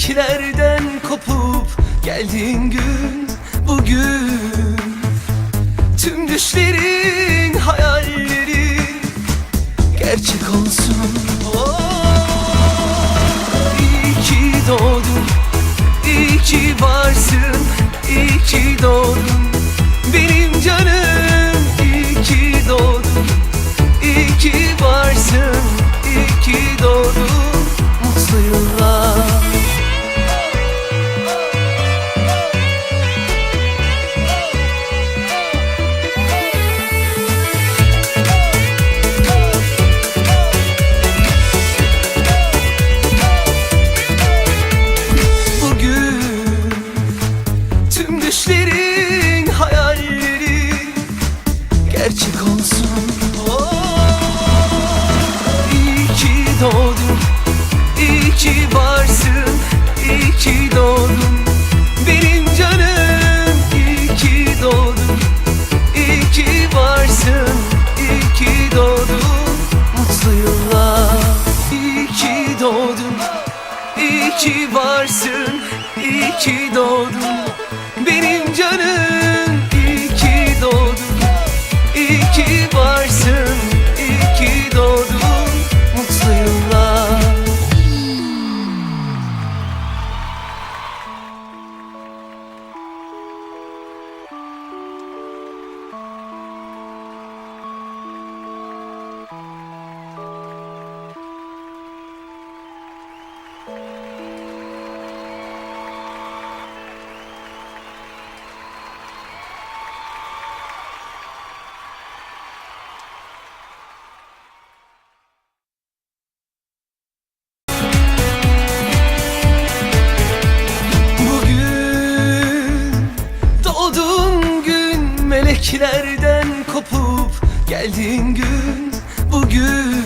meleklerden kopup geldiğin gün bugün. Tüm düşlerin, hayallerin gerçek olsun. İyi ki doğdun, iyi ki varsın, iyi ki doğdun benim canım. İyi ki doğdun, iyi ki varsın, iyi ki doğdun. Mutlu yıllar. Düşlerin, hayallerin gerçek olsun. İyi ki doğdun, iyi ki varsın, iyi ki doğdun benim canım. İyi ki doğdun, iyi ki varsın, iyi ki doğdun. Mutlu yıllar. İyi ki doğdun, iyi ki varsın, iyi ki doğdun benim canım. İyi ki doğdun, iyi ki varsın, iyi ki doğdun. Mutlu yıllar. Meleklerden kopup geldiğin gün bugün.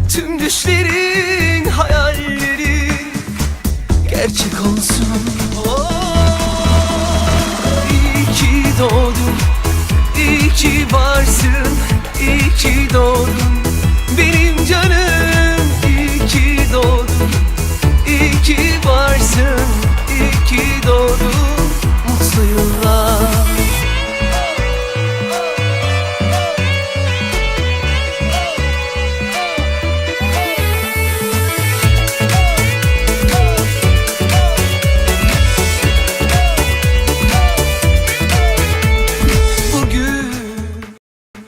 Tüm düşlerin, hayallerin gerçek olsun. İyi ki doğdun,